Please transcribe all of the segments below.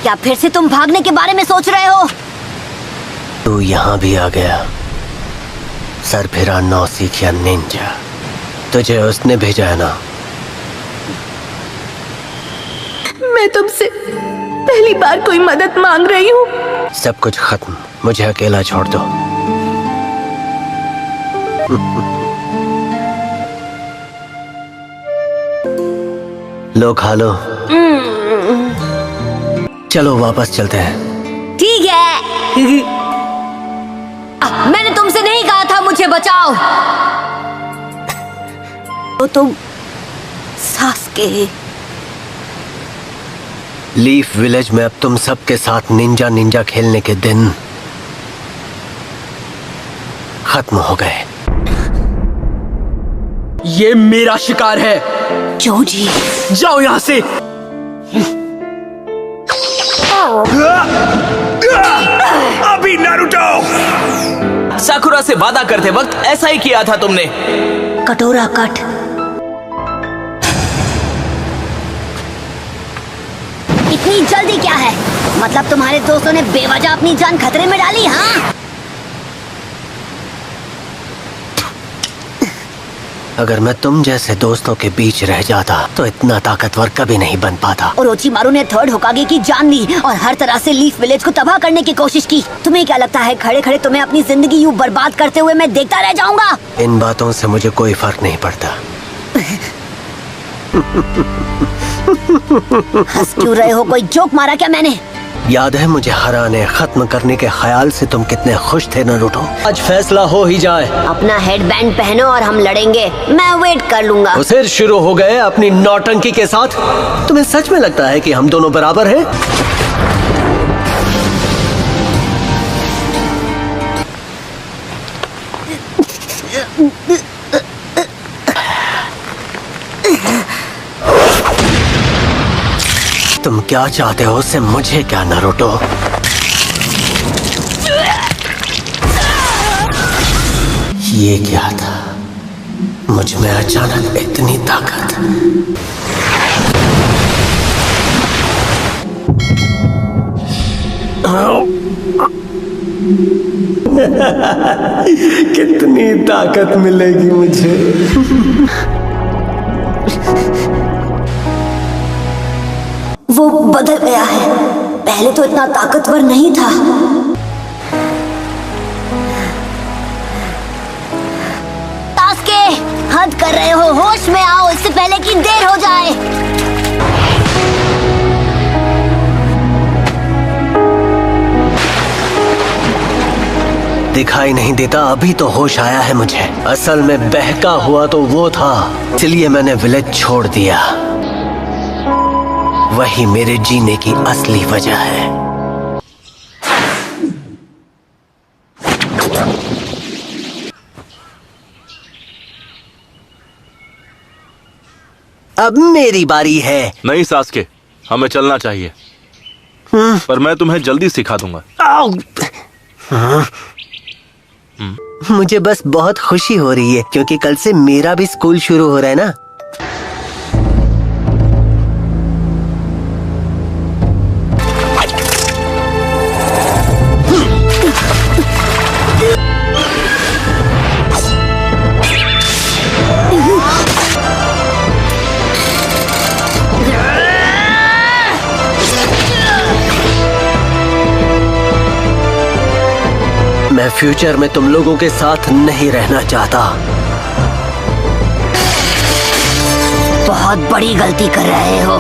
क्या फिर से तुम भागने के बारे में सोच रहे हो? तू यहाँ भी आ गया। सरफिरा नौसिखिया निंजा, तुझे उसने भेजा है ना? मैं तुमसे पहली बार कोई मदद मांग रही हूँ। सब कुछ खत्म, मुझे अकेला छोड़ दो। लो खा लो। चलो वापस चलते हैं। ठीक है। मैंने तुमसे नहीं कहा था मुझे बचाओ। तो तुम सास्के। लीफ विलेज में अब तुम सबके साथ निंजा निंजा खेलने के दिन खत्म हो गए। ये मेरा शिकार है। जोजी, जाओ यहाँ से। अभी नारुतो! साकुरा से वादा करते वक्त ऐसा ही किया था तुमने। कटोरा कट। इतनी जल्दी क्या है? मतलब तुम्हारे दोस्तों ने बेवजह अपनी जान खतरे में डाली? हाँ, अगर मैं तुम जैसे दोस्तों के बीच रह जाता तो इतना ताकतवर कभी नहीं बन पाता। ओरोचिमारू ने थर्ड होकागे की जान ली और हर तरह से लीफ विलेज को तबाह करने की कोशिश की। तुम्हें क्या लगता है खड़े खड़े तुम्हें अपनी जिंदगी यूं बर्बाद करते हुए मैं देखता रह जाऊंगा? इन बातों से मुझे कोई फर्क नहीं पड़ता। हंस क्यों रहे हो? कोई जोक मारा क्या मैंने? याद है मुझे हराने खत्म करने के ख्याल से तुम कितने खुश थे नारुतो? आज फैसला हो ही जाए। अपना हेडबैंड पहनो और हम लड़ेंगे। मैं वेट कर लूंगा। तो फिर शुरू हो गए अपनी नौटंकी के साथ। तुम्हें सच में लगता है कि हम दोनों बराबर हैं? तुम क्या चाहते हो उससे मुझे क्या नारुतो? ये क्या था? मुझ में अचानक इतनी ताकत। कितनी ताकत मिलेगी मुझे? वो बदल गया है। पहले तो इतना ताकतवर नहीं था। सास्के, हद कर रहे हो। होश में आओ इससे पहले कि देर हो जाए। दिखाई नहीं देता? अभी तो होश आया है मुझे। असल में बहका हुआ तो वो था, इसलिए मैंने विलेज छोड़ दिया। वही मेरे जीने की असली वजह है। अब मेरी बारी है। नहीं सास्के, हमें चलना चाहिए। पर मैं तुम्हें जल्दी सिखा दूंगा। मुझे बस बहुत खुशी हो रही है क्योंकि कल से मेरा भी स्कूल शुरू हो रहा है ना। मैं फ्यूचर में तुम लोगों के साथ नहीं रहना चाहता। बहुत बड़ी गलती कर रहे हो।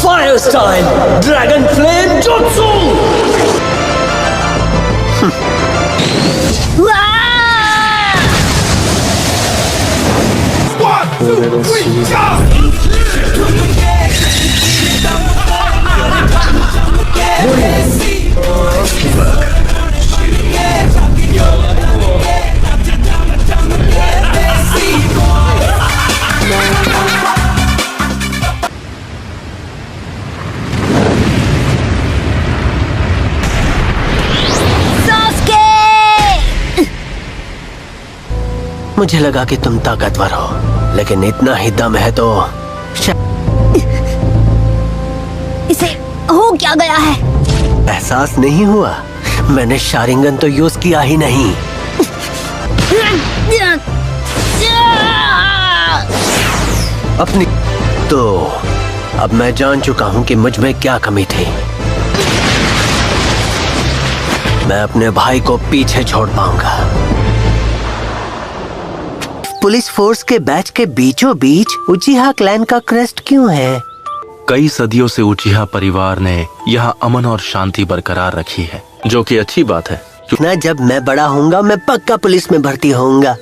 Fire style dragon flame jutsu. मुझे लगा कि तुम ताकतवर हो, लेकिन इतना ही दम है तो हो क्या गया है? एहसास नहीं हुआ? मैंने शारिंगन तो यूज किया ही नहीं। अपनी तो अब मैं जान चुका हूँ कि मुझ में क्या कमी थी। मैं अपने भाई को पीछे छोड़ पाऊंगा। पुलिस फोर्स के बैच के बीचों बीच उचिहा क्लैन का क्रेस्ट क्यों है? कई सदियों से उचिहा परिवार ने यहाँ अमन और शांति बरकरार रखी है, जो कि अच्छी बात है। ना जब मैं बड़ा होऊंगा मैं पक्का पुलिस में भर्ती होऊंगा।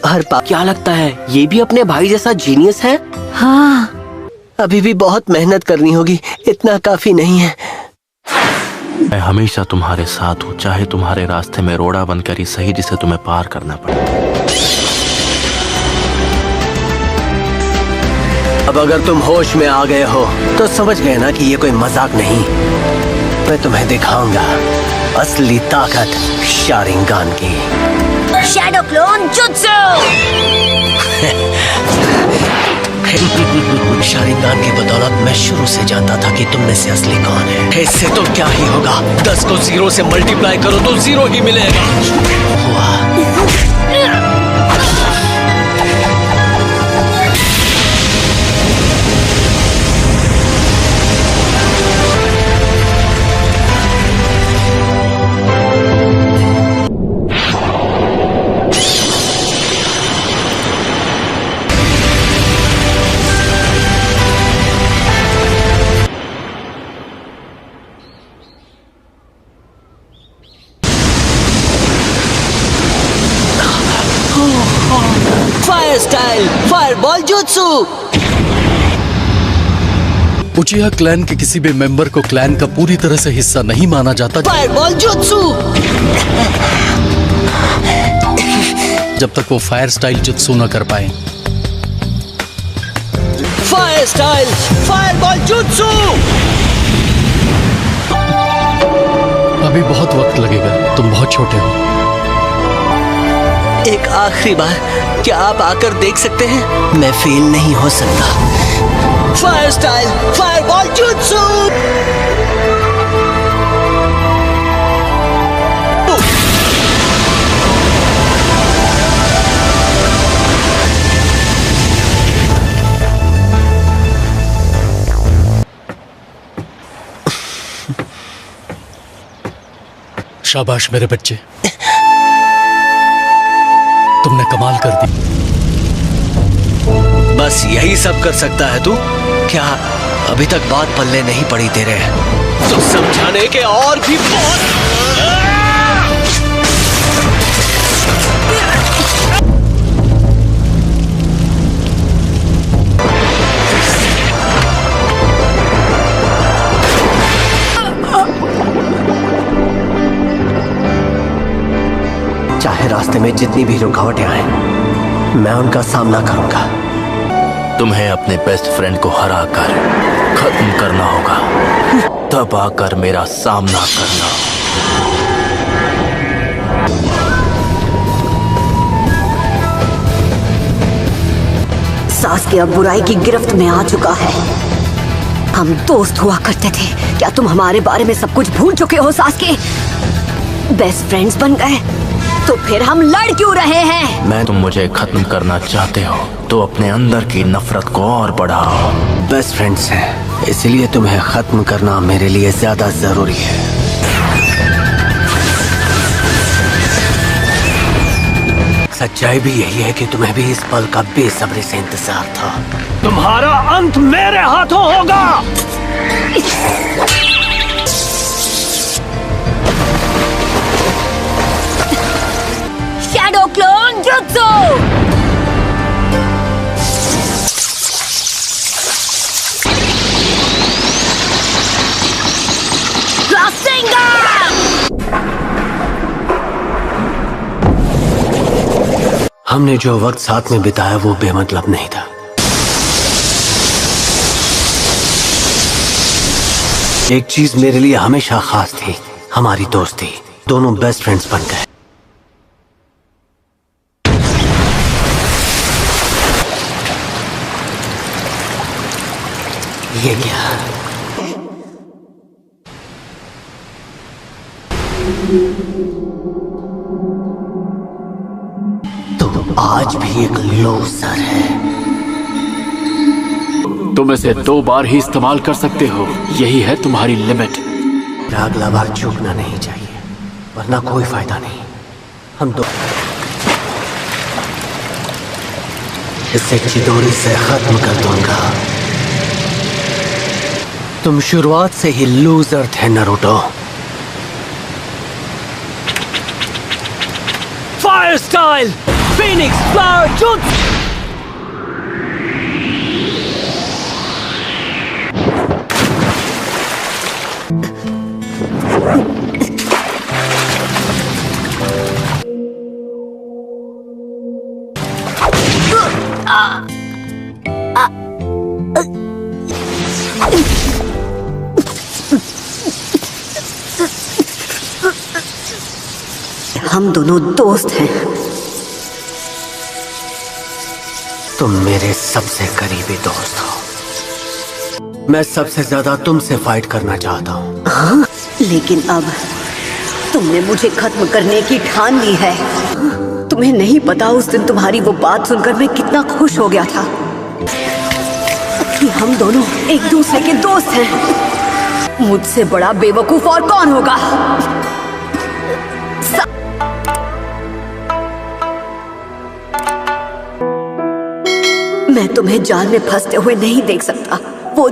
क्या लगता है ये भी अपने भाई जैसा जीनियस है? हाँ। अभी भी बहुत मेहनत करनी होगी, इतना काफी नहीं है। मैं हमेशा तुम्हारे साथ हूँ, चाहे तुम्हारे रास्ते में रोड़ा बनकर ही सही जिसे तुम्हें पार करना पड़े। अब अगर तुम होश में आ गए हो तो समझ गए ना कि ये कोई मजाक नहीं। मैं तुम्हें दिखाऊंगा असली ताकत शारिंगान की। Shadow clone jutsu. शारिंगान की बदौलत मैं शुरू से जानता था कि तुम में से असली कौन है। इससे तो क्या ही होगा, 10 को 0 से मल्टीप्लाई करो तो 0 ही मिलेगा। हुआ। Fire style fireball jutsu. उचिहा clan के किसी भी मेंबर को क्लैन का पूरी तरह से हिस्सा नहीं माना जाता फायरबॉल जुत्सु। जब तक वो फायर स्टाइल जुत्सु न कर पाए। Fire style fireball jutsu. अभी बहुत वक्त लगेगा, तुम बहुत छोटे हो। एक आखिरी बार क्या आप आकर देख सकते हैं? मैं फेल नहीं हो सकता। Fire style fireball jutsu. शाबाश मेरे बच्चे, तुमने कमाल कर दी। बस यही सब कर सकता है तू? क्या अभी तक बात पल्ले नहीं पड़ी तेरे? तो समझाने के और भी बहुत। चाहे रास्ते में जितनी भी रुकावटें आए, मैं उनका सामना करूंगा। तुम्हें अपने बेस्ट फ्रेंड को हरा कर खत्म करना होगा, तब आकर मेरा सामना करना। सास्के अब बुराई की गिरफ्त में आ चुका है। हम दोस्त हुआ करते थे, क्या तुम हमारे बारे में सब कुछ भूल चुके हो सास्के? बेस्ट फ्रेंड्स बन गए तो फिर हम लड़ क्यों रहे हैं? तुम मुझे खत्म करना चाहते हो तो अपने अंदर की नफरत को और बढ़ाओ। बेस्ट फ्रेंड्स हैं, इसलिए तुम्हें खत्म करना मेरे लिए ज्यादा जरूरी है। सच्चाई भी यही है कि तुम्हें भी इस पल का बेसब्री से इंतजार था। तुम्हारा अंत मेरे हाथों होगा। Shadow clone jutsu. हमने जो वक्त साथ में बिताया वो बेमतलब नहीं था। एक चीज मेरे लिए हमेशा खास थी, हमारी दोस्ती। दोनों बेस्ट फ्रेंड्स बन गए। ये क्या? तुम आज भी एक लूजर है। तुम इसे 2 बार ही इस्तेमाल कर सकते हो, यही है तुम्हारी लिमिट। अगला बार चूकना नहीं चाहिए, वरना कोई फायदा नहीं। हम दो इसे चिदोरी से खत्म कर दूंगा। तुम शुरुआत से ही लूजर थे Naruto. Fire style Phoenix flower jutsu. हम दोनों दोस्त हैं। तुम मेरे सबसे करीबी दोस्त हो। मैं सबसे ज्यादा तुमसे फाइट करना चाहता हूँ। हाँ, लेकिन अब तुमने मुझे खत्म करने की ठान ली है। तुम्हें नहीं पता उस दिन तुम्हारी वो बात सुनकर मैं कितना खुश हो गया था कि हम दोनों एक दूसरे के दोस्त हैं। मुझसे बड़ा बेवकूफ और कौन होगा। मैं तुम्हें जाल में फंसते हुए नहीं देख सकता। वो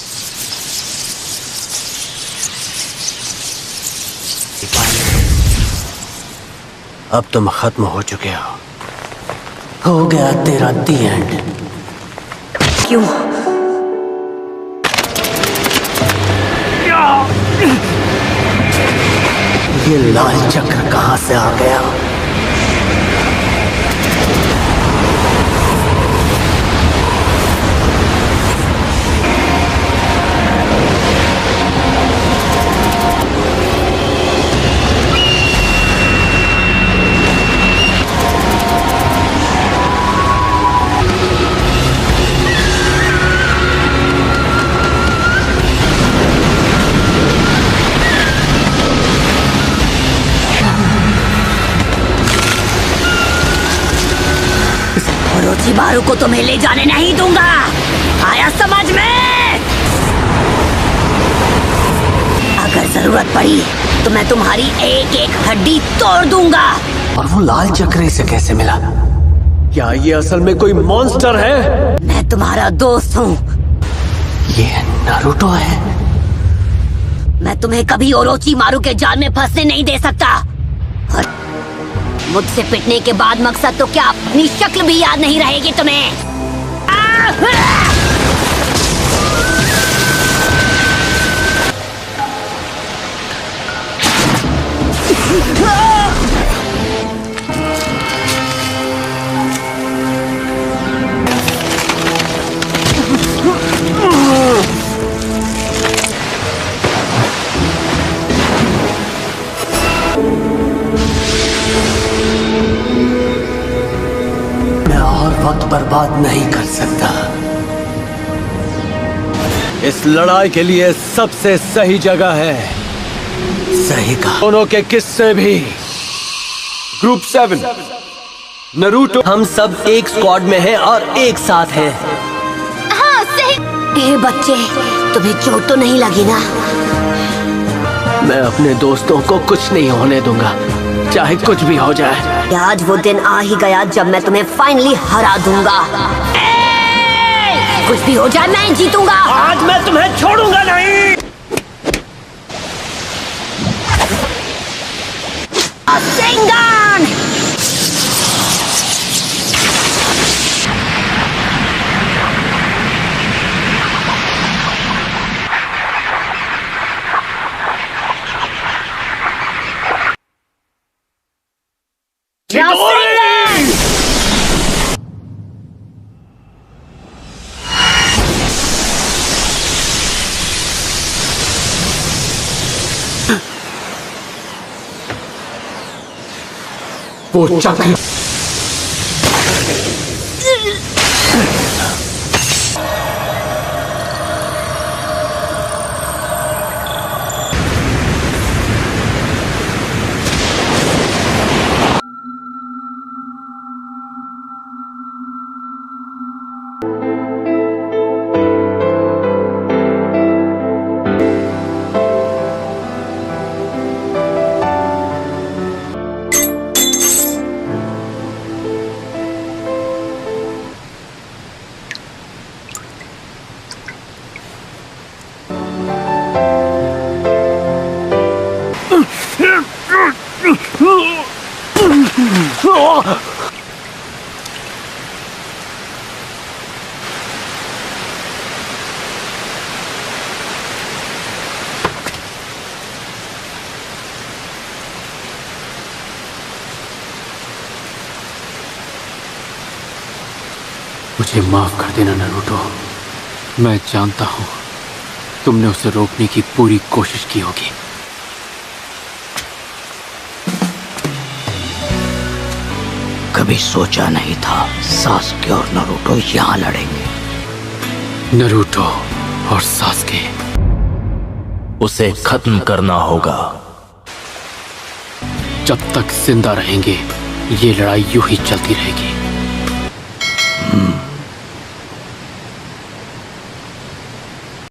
अब तुम खत्म हो चुके हो गया तेरा दी एंड। क्यों? ये लाल चक्र कहां से आ गया? ओरोचिमारू को तुम्हें ले जाने नहीं दूंगा, आया समझ में? अगर जरूरत पड़ी तो मैं तुम्हारी एक एक हड्डी तोड़ दूंगा। और वो लाल चक्र से कैसे मिला? क्या ये असल में कोई मॉन्स्टर है? मैं तुम्हारा दोस्त हूँ। ये नारुतो है। मैं तुम्हें कभी ओरोचिमारू के जाल में फंसने नहीं दे सकता। और मुझसे पिटने के बाद मकसद तो क्या, अपनी शक्ल भी याद नहीं रहेगी तुम्हें। वक्त बर्बाद नहीं कर सकता। इस लड़ाई के लिए सबसे सही जगह है। सही कहा। दोनों के किस्से भी। ग्रुप 7 नारुतो, हम सब एक स्क्वाड में हैं और एक साथ हैं। हाँ सही। ए बच्चे, तुम्हें चोट तो नहीं लगी ना? मैं अपने दोस्तों को कुछ नहीं होने दूंगा, चाहे कुछ भी हो जाए। आज वो दिन आ ही गया जब मैं तुम्हें फाइनली हरा दूंगा। कुछ भी हो जाए मैं जीतूंगा। आज मैं तुम्हें छोड़ूंगा नहीं। सिंगन! वो चक्र मुझे माफ कर देना नारुतो। मैं जानता हूं तुमने उसे रोकने की पूरी कोशिश की होगी। कभी सोचा नहीं था सास्के और नारुतो यहाँ लड़ेंगे। नारुतो और सास्के, उसे खत्म करना होगा। जब तक जिंदा रहेंगे ये लड़ाई यूं ही चलती रहेगी।